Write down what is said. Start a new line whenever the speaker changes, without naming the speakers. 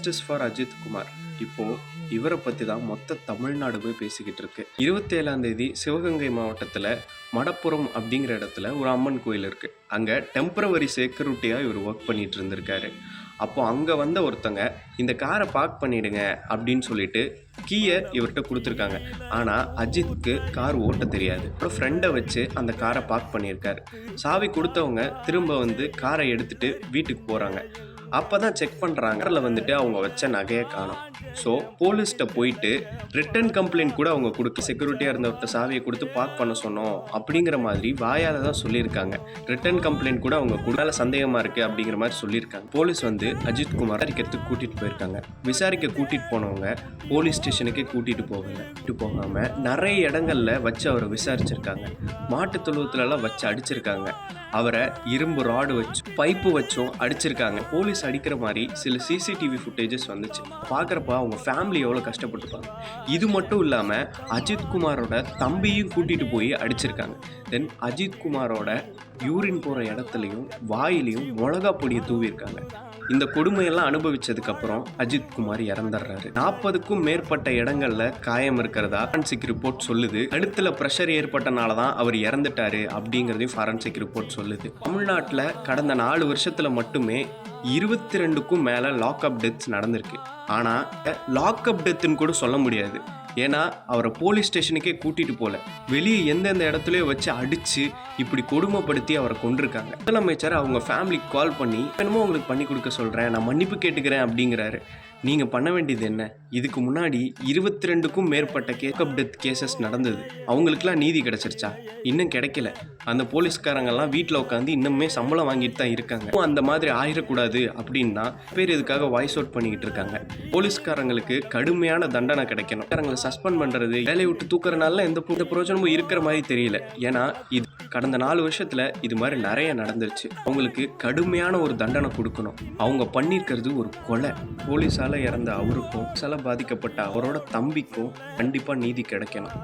Justice for Ajith Kumar. இப்போ இவரை பற்றி தான் மொத்த தமிழ்நாடுமே பேசிக்கிட்டு இருக்கு. 27ஆம் தேதி சிவகங்கை மாவட்டத்தில் மடப்புறம் அப்படிங்கிற இடத்துல ஒரு அம்மன் கோயில் இருக்குது. அங்கே டெம்பரவரி செக்யூரிட்டியாக இவர் ஒர்க் பண்ணிட்டு இருந்திருக்காரு. அப்போது அங்கே வந்த ஒருத்தங்க இந்த காரை பார்க் பண்ணிவிடுங்க அப்படின்னு சொல்லிட்டு கீயை இவர்கிட்ட கொடுத்துருக்காங்க. ஆனால் அஜித்துக்கு கார் ஓட்ட தெரியாது. அப்புறம் ஃப்ரெண்டை வச்சு அந்த காரை பார்க் பண்ணியிருக்காரு. சாவி கொடுத்தவங்க திரும்ப வந்து காரை எடுத்துகிட்டு வீட்டுக்கு போகிறாங்க. அப்போ தான் செக் பண்ணுறாங்க, அதில் வந்துட்டு அவங்க வச்ச நகையை காணும். ஸோ போலீஸ்கிட்ட போயிட்டு ரிட்டன் கம்ப்ளைண்ட் கூட அவங்க கொடுக்க, செக்யூரிட்டியாக இருந்த ஒருத்தர் சாவியை கொடுத்து பார்க் பண்ண சொன்னோம் அப்படிங்கிற மாதிரி வாயால் தான் சொல்லியிருக்காங்க. ரிட்டன் கம்ப்ளைண்ட் கூட அவங்க மேலே சந்தேகமாக இருக்குது அப்படிங்கிற மாதிரி சொல்லியிருக்காங்க. போலீஸ் வந்து அஜித் குமார் விசாரிக்கிறதுக்கு கூட்டிகிட்டு போயிருக்காங்க. விசாரிக்க கூட்டிகிட்டு போனவங்க போலீஸ் ஸ்டேஷனுக்கே கூட்டிகிட்டு போகாமல் நிறைய இடங்களில் வச்சு அவரை விசாரிச்சிருக்காங்க. மாட்டு தொழுவத்துலலாம் வச்சு அடிச்சிருக்காங்க. அவரை இரும்பு ராடு வச்சு பைப்பு வச்சும் அடிச்சிருக்காங்க. போலீஸ் அடிக்கிற மாதிரி சில சிசிடிவி ஃபுட்டேஜஸ் வந்துச்சு. பார்க்குறப்ப அவங்க ஃபேமிலி எவ்வளோ கஷ்டப்பட்டுப்பாங்க. இது மட்டும் இல்லாமல் அஜித் குமாரோட தம்பியும் கூட்டிகிட்டு போய் அடிச்சிருக்காங்க. தென் அஜித் குமாரோட யூரின் போகிற இடத்துலையும் வாயிலையும் மிளகா பொடியை தூவியிருக்காங்க. இந்த கொடுமையெல்லாம் அனுபவிச்சதுக்கப்புறம் அஜித் குமார் இறந்துடுறாரு. 40க்கும் மேற்பட்ட இடங்கள்ல காயம் இருக்கிறதா ஃபாரன்சிக் ரிப்போர்ட் சொல்லுது. கழுத்துல ப்ரெஷர் ஏற்பட்டனால தான் அவர் இறந்துட்டாரு அப்படிங்கிறதையும் ஃபாரன்சிக் ரிப்போர்ட் சொல்லுது. தமிழ்நாட்டில் கடந்த 4 வருஷத்துல மட்டுமே 22க்கும் மேலே லாக்அப் டெத்ஸ் நடந்திருக்கு. ஆனால் லாக்அப் டெத்துன்னு கூட சொல்ல முடியாது. ஏன்னா அவரை போலீஸ் ஸ்டேஷனுக்கே கூட்டிகிட்டு போகல, வெளியே எந்தெந்த இடத்துலையோ வச்சு அடித்து இப்படி கொடுமைப்படுத்தி அவரை கொண்டிருக்காங்க. முதலமைச்சர் அவங்க ஃபேமிலிக்கு கால் பண்ணி என்னமோ உங்களுக்கு பண்ணி கொடுக்க சொல்கிறேன், நான் மன்னிப்பு கேட்டுக்கிறேன் அப்படிங்கிறாரு. நீங்கள் பண்ண வேண்டியது என்ன? இதுக்கு முன்னாடி 22க்கும் மேற்பட்ட லாக்அப் டெத் கேசஸ் நடந்தது. அவங்களுக்குலாம் நீதி கிடைச்சிருச்சா? இன்னும் கிடைக்கல. அந்த போலீஸ்காரங்கெல்லாம் வீட்டில் உட்காந்து இன்னுமே சம்பளம் வாங்கிட்டு தான் இருக்காங்க. அந்த மாதிரி ஆயிடக்கூடாது அப்படின்னா பேர் இதுக்காக வாய்ஸ் அவுட் பண்ணிக்கிட்டு இருக்காங்க. போலீஸ்காரங்களுக்கு கடுமையான தண்டனை கிடைக்கணும். அவங்களை சஸ்பெண்ட் பண்ணுறது, வேலையை விட்டு தூக்குறதுனால எந்த பிரயோஜனமும் இருக்கிற மாதிரி தெரியல. ஏன்னா இது கடந்த 4 வருஷத்துல இது மாதிரி நிறைய நடந்துருச்சு. அவங்களுக்கு கடுமையான ஒரு தண்டனை கொடுக்கணும். அவங்க பண்ணியிருக்கிறது ஒரு கொலை. போலீஸால இறந்த அவருக்கும், சில பாதிக்கப்பட்ட அவரோட தம்பிக்கும் கண்டிப்பா நீதி கிடைக்கணும்.